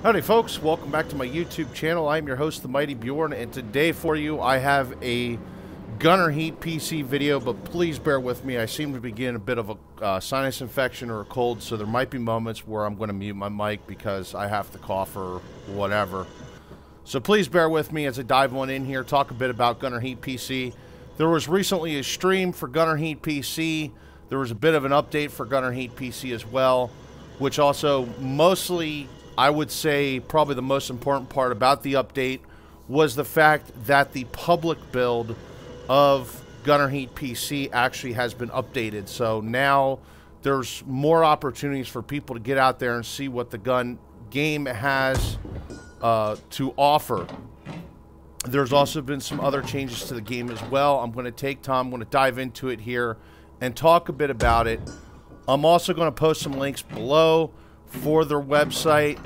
Howdy folks, welcome back to my YouTube channel. I'm your host, The Mighty Bjorn, and today for you I have a Gunner Heat PC video, but please bear with me. I seem to be getting a bit of a sinus infection or a cold, so there might be moments where I'm going to mute my mic because I have to cough or whatever. So please bear with me as I dive on in here, talk a bit about Gunner Heat PC. There was recently a stream for Gunner Heat PC. There was a bit of an update for Gunner Heat PC as well, which also mostly, I would say probably the most important part about the update was the fact that the public build of Gunner Heat PC actually has been updated. So now there's more opportunities for people to get out there and see what the gun game has to offer. There's also been some other changes to the game as well. I'm going to take time, I'm going to dive into it here and talk a bit about it. I'm also going to post some links below for their website.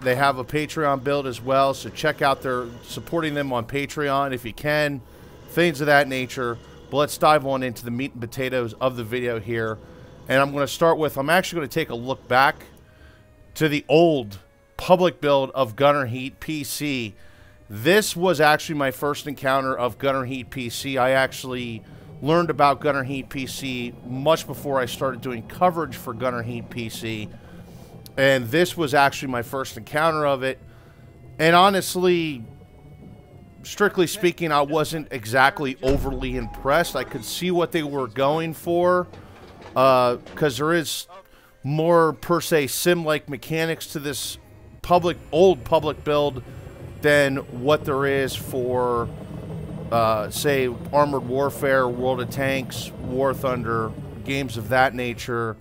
They have a Patreon build as well, so check out their supporting them on Patreon if you can, things of that nature. But let's dive on into the meat and potatoes of the video here. And I'm going to start with, I'm actually going to take a look back to the old public build of Gunner Heat PC. This was actually my first encounter of Gunner Heat PC. I actually learned about Gunner Heat PC much before I started doing coverage for Gunner Heat PC. And this was actually my first encounter of it. And honestly, strictly speaking, I wasn't exactly overly impressed. I could see what they were going for, because there is more, per se, sim-like mechanics to this old public build than what there is for, say, Armored Warfare, World of Tanks, War Thunder, games of that nature.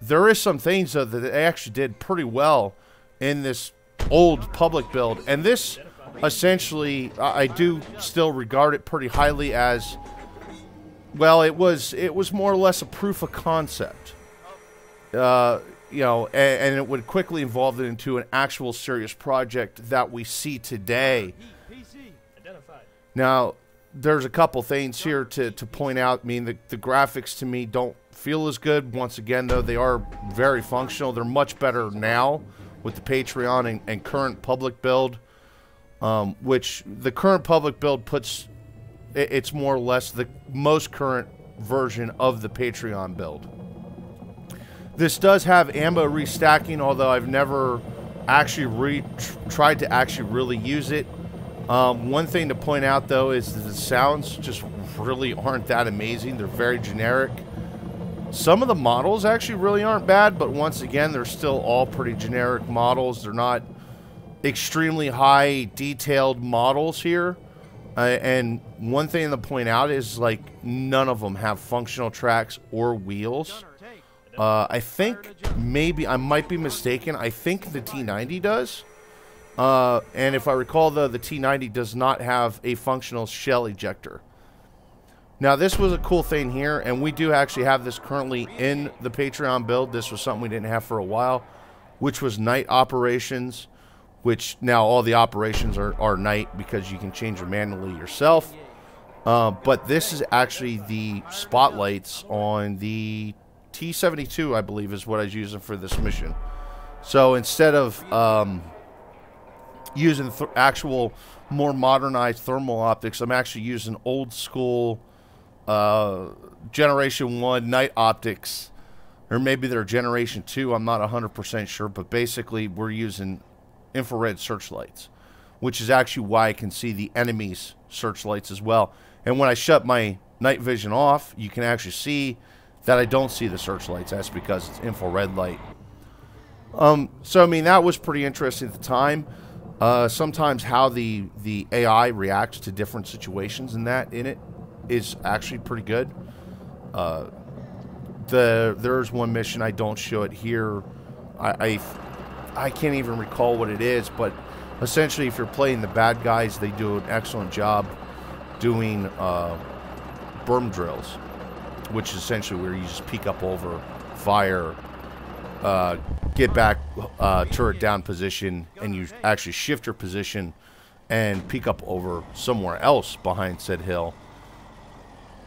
There is some things, though, that they actually did pretty well in this old public build. And this, essentially, I do still regard it pretty highly as, well, it was more or less a proof of concept. You know, and it would quickly evolve it into an actual serious project that we see today. Now, there's a couple things here to point out. I mean, the graphics to me don't feel as good. Once again, though, they are very functional. They're much better now with the Patreon and current public build, which the current public build puts, it's more or less the most current version of the Patreon build. This does have ammo restacking, although I've never actually tried to actually really use it. One thing to point out, though, is that the sounds just really aren't that amazing. They're very generic. Some of the models actually really aren't bad, but once again, they're still all pretty generic models. They're not extremely high detailed models here. And one thing to point out is, like, none of them have functional tracks or wheels. I think, maybe, I might be mistaken, I think the T90 does. And if I recall, though, the T90 does not have a functional shell ejector. Now, this was a cool thing here, and we do actually have this currently in the Patreon build. This was something we didn't have for a while, which was night operations, which now all the operations are night because you can change them manually yourself. But this is actually the spotlights on the T72, I believe, is what I was using for this mission. So instead of using actual more modernized thermal optics, I'm actually using old school Generation 1 night optics, or maybe they're Generation 2, I'm not 100% sure, but basically we're using infrared searchlights, which is actually why I can see the enemy's searchlights as well. And when I shut my night vision off, you can actually see that I don't see the searchlights. That's because it's infrared light. So, I mean, that was pretty interesting at the time. Sometimes how the AI reacts to different situations in it is actually pretty good. There's one mission, I don't show it here. I can't even recall what it is, but essentially if you're playing the bad guys, they do an excellent job doing berm drills, which is essentially where you just peek up over, fire, get back, turret down position, and you actually shift your position and peek up over somewhere else behind said hill.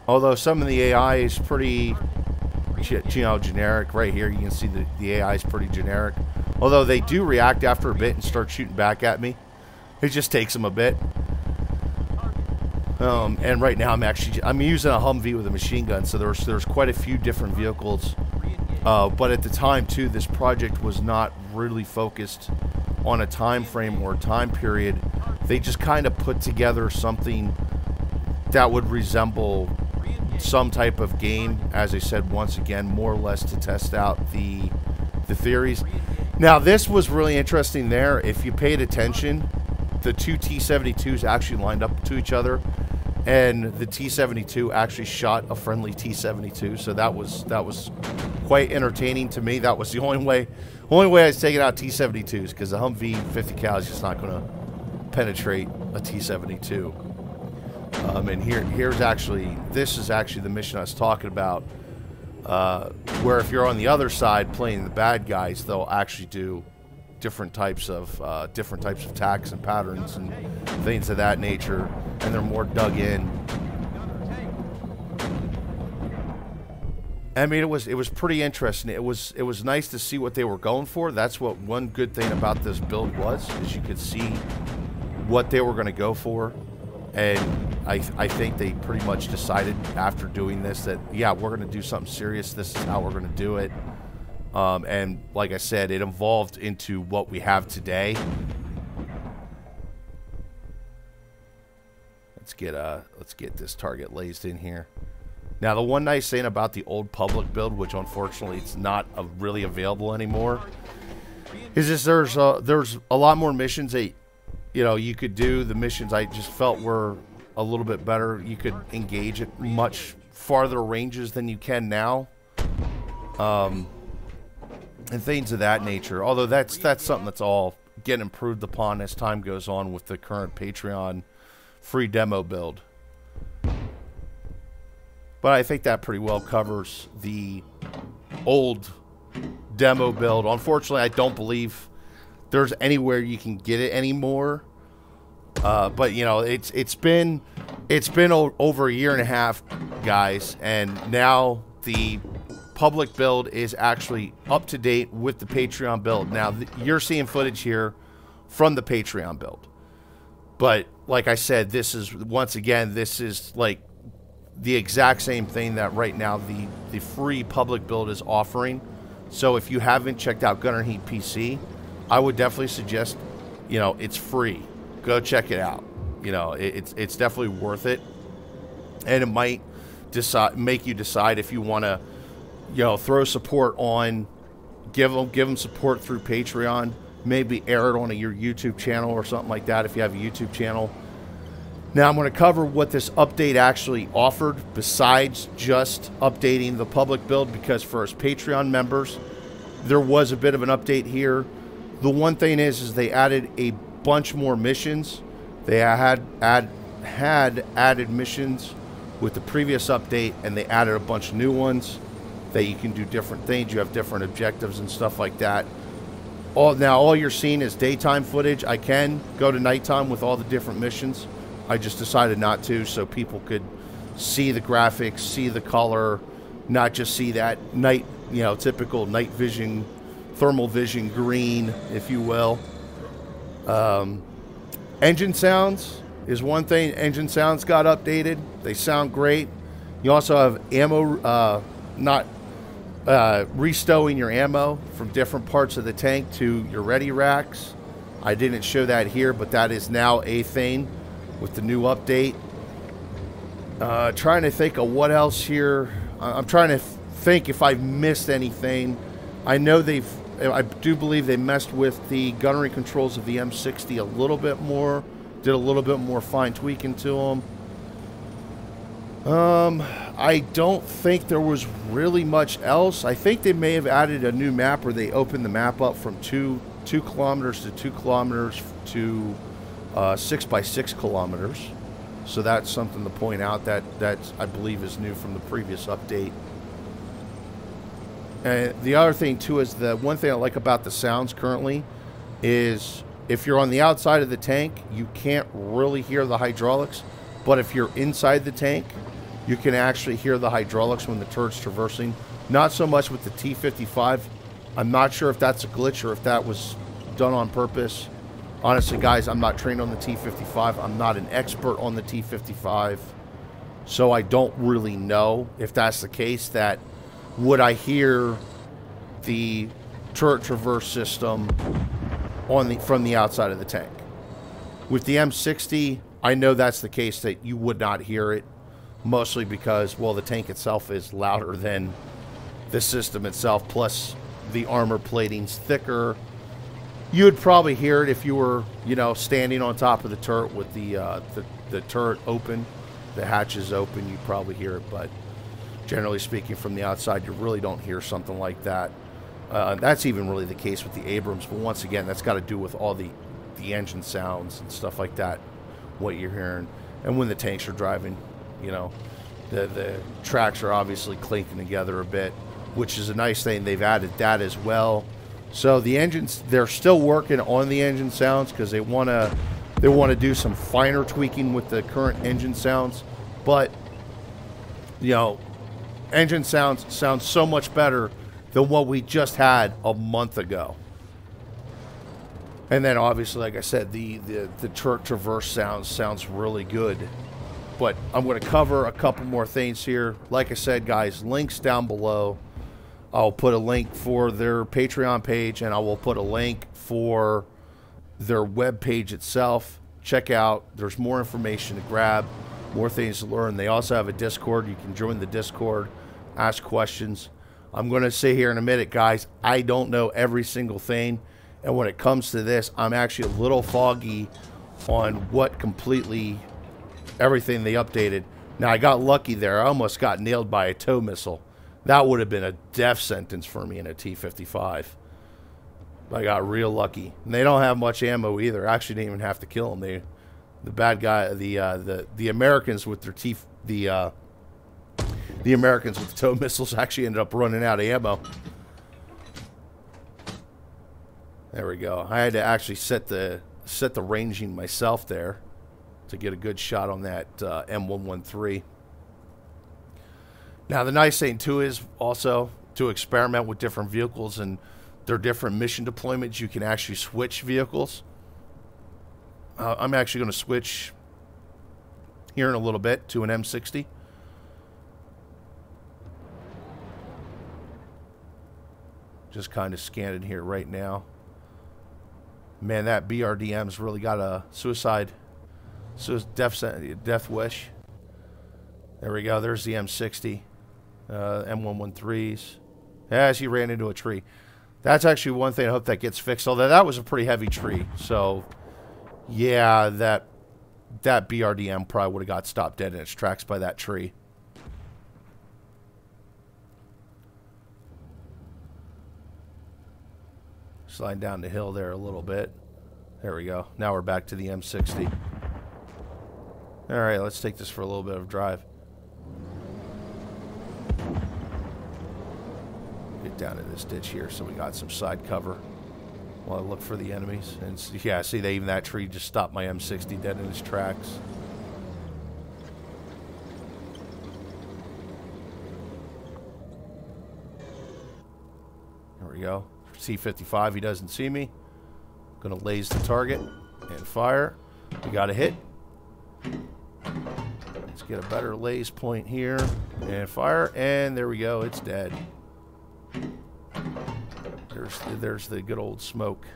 Although some of the AI is pretty, you know, generic. Right here you can see the AI is pretty generic. Although they do react after a bit and start shooting back at me. It just takes them a bit. And right now I'm using a Humvee with a machine gun, so there's quite a few different vehicles. But at the time too, this project was not really focused on a time frame or a time period. They just kind of put together something that would resemble some type of game, as I said once again, more or less to test out the theories. Now this was really interesting there. If you paid attention, the two T-72s actually lined up to each other, and the T-72 actually shot a friendly T-72, so that was quite entertaining to me. That was the only way I was taking out T-72s, because the Humvee 50 cal is just not going to penetrate a T-72. And this is actually the mission I was talking about, where if you're on the other side playing the bad guys, they'll actually do different types of attacks and patterns and things of that nature, and they're more dug in. I mean, it was pretty interesting. It was nice to see what they were going for. That's what one good thing about this build was, is you could see what they were going to go for. And I think they pretty much decided after doing this that, yeah, we're going to do something serious. This is how we're going to do it. And like I said, it evolved into what we have today. Let's get this target laced in here. Now, the one nice thing about the old public build, which unfortunately it's not really available anymore, is just there's a lot more missions that, you know, you could do. The missions I just felt were a little bit better. You could engage at much farther ranges than you can now, and things of that nature. Although that's something that's all getting improved upon as time goes on with the current Patreon free demo build. But I think that pretty well covers the old demo build. Unfortunately, I don't believe there's anywhere you can get it anymore. But you know, it's been over a year and a half, guys, and now the public build is actually up to date with the Patreon build. Now you're seeing footage here from the Patreon build, but like I said, this is like the exact same thing that right now the free public build is offering. So if you haven't checked out Gunner Heat PC, I would definitely suggest, you know, it's free. Go check it out. You know, it's definitely worth it, and it might make you decide if you want to, you know, throw support on, give them support through Patreon, maybe air it on your YouTube channel or something like that if you have a YouTube channel. Now I'm going to cover what this update actually offered besides just updating the public build, because for us Patreon members, there was a bit of an update here. The one thing is they added a bunch more missions. They had added missions with the previous update, and they added a bunch of new ones that you can do different things. You have different objectives and stuff like that. Now all you're seeing is daytime footage. I can go to nighttime with all the different missions. I just decided not to, so people could see the graphics, see the color, not just see that night, you know, typical night vision, thermal vision green, if you will. Engine sounds is one thing. Engine sounds got updated. They sound great. You also have ammo, not restowing your ammo from different parts of the tank to your ready racks. I didn't show that here, but that is now a thing with the new update. Trying to think of what else here. I'm trying to think if I've missed anything. I know I do believe they messed with the gunnery controls of the M60 a little bit more, did a little bit more fine tweaking to them. I don't think there was really much else. I think they may have added a new map where they opened the map up from 2 kilometers to 2 kilometers to 6 by 6 kilometers. So that's something to point out that I believe is new from the previous update. And the other thing too is the one thing I like about the sounds currently is if you're on the outside of the tank, you can't really hear the hydraulics, but if you're inside the tank, you can actually hear the hydraulics when the turret's traversing. Not so much with the T-55 I'm not sure if that's a glitch or if that was done on purpose. Honestly, guys, I'm not trained on the T55. I'm not an expert on the T55. So I don't really know if that's the case. That would I hear the turret traverse system on from the outside of the tank. With the M60, I know that's the case, that you would not hear it, mostly because, well, the tank itself is louder than the system itself, plus the armor plating's thicker. You would probably hear it if you were, you know, standing on top of the turret with the turret open, the hatches open. You'd probably hear it, but generally speaking, from the outside, you really don't hear something like that. That's even really the case with the Abrams, but once again, that's got to do with all the engine sounds and stuff like that, what you're hearing. And when the tanks are driving, you know, the tracks are obviously clinking together a bit, which is a nice thing. They've added that as well. So the engines, they're still working on the engine sounds because they want to do some finer tweaking with the current engine sounds. But, you know, engine sounds sound so much better than what we just had a month ago. And then obviously, like I said, the turret traverse sounds really good. But I'm going to cover a couple more things here. Like I said, guys, links down below. I'll put a link for their Patreon page, and I will put a link for their web page itself. Check out. There's more information to grab, more things to learn. They also have a Discord. You can join the Discord, ask questions. I'm going to say here in a minute, guys, I don't know every single thing. And when it comes to this, I'm actually a little foggy on what completely everything they updated. Now, I got lucky there. I almost got nailed by a tow missile. That would have been a death sentence for me in a T-55. I got real lucky. And they don't have much ammo either. I actually didn't even have to kill them. The bad guy, the Americans with their the Americans with the tow missiles actually ended up running out of ammo. There we go. I had to actually set the ranging myself there to get a good shot on that M113. Now, the nice thing, too, is also to experiment with different vehicles and their different mission deployments. You can actually switch vehicles. I'm actually going to switch here in a little bit to an M60. Just kind of scanning here right now. Man, that BRDM's really got a death wish. There we go. There's the M60. M113s. As he ran into a tree. That's actually one thing. I hope that gets fixed. Although that was a pretty heavy tree. So, yeah, that BRDM probably would have got stopped dead in its tracks by that tree. Slide down the hill there a little bit. There we go. Now we're back to the M60. All right, let's take this for a little bit of a drive. Get down in this ditch here so we got some side cover while I look for the enemies. And yeah, see, even that tree just stopped my M60 dead in its tracks. There we go. C-55, he doesn't see me. Gonna laze the target and fire. We got a hit. Let's get a better laze point here and fire, and there we go. It's dead. There's the good old smoke.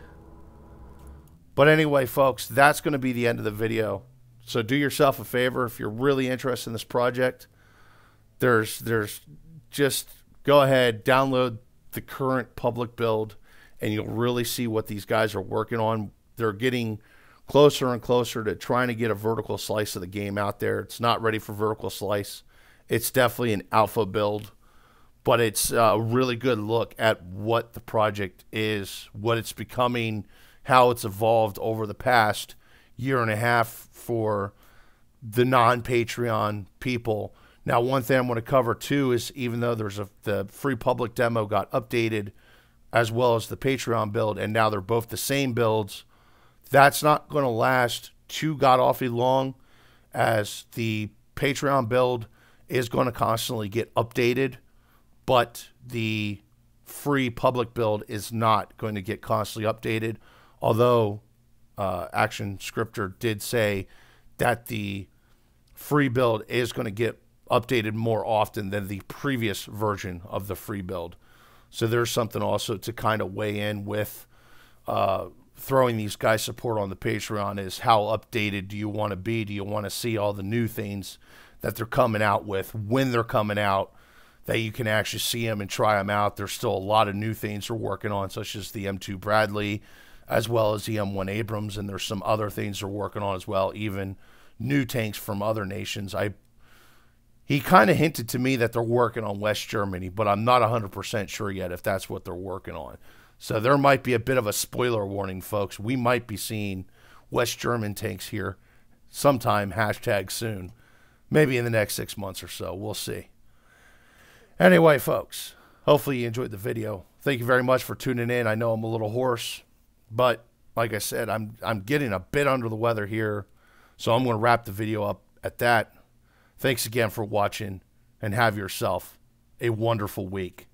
But anyway, folks, that's going to be the end of the video. So do yourself a favor if you're really interested in this project. There's just go ahead, download the current public build, and you'll really see what these guys are working on. They're getting closer and closer to trying to get a vertical slice of the game out there. It's not ready for vertical slice. It's definitely an alpha build, but it's a really good look at what the project is, what it's becoming, how it's evolved over the past year and a half for the non-Patreon people. Now, one thing I'm going to cover, too, is even though the free public demo got updated as well as the Patreon build, and now they're both the same builds, that's not going to last too god-awfully long, as the Patreon build is going to constantly get updated, but the free public build is not going to get constantly updated, although Action Scripter did say that the free build is going to get updated more often than the previous version of the free build. So there's something also to kind of weigh in with throwing these guys support on the Patreon, is how updated do you want to be? Do you want to see all the new things that they're coming out with when they're coming out, that you can actually see them and try them out? There's still a lot of new things they're working on, such as the M2 Bradley, as well as the M1 Abrams, and there's some other things they're working on as well, even new tanks from other nations. He kind of hinted to me that they're working on West Germany, but I'm not 100% sure yet if that's what they're working on. So there might be a bit of a spoiler warning, folks. We might be seeing West German tanks here sometime, #soon. Maybe in the next 6 months or so. We'll see. Anyway, folks, hopefully you enjoyed the video. Thank you very much for tuning in. I know I'm a little hoarse, but like I said, I'm getting a bit under the weather here, so I'm going to wrap the video up at that. Thanks again for watching, and have yourself a wonderful week.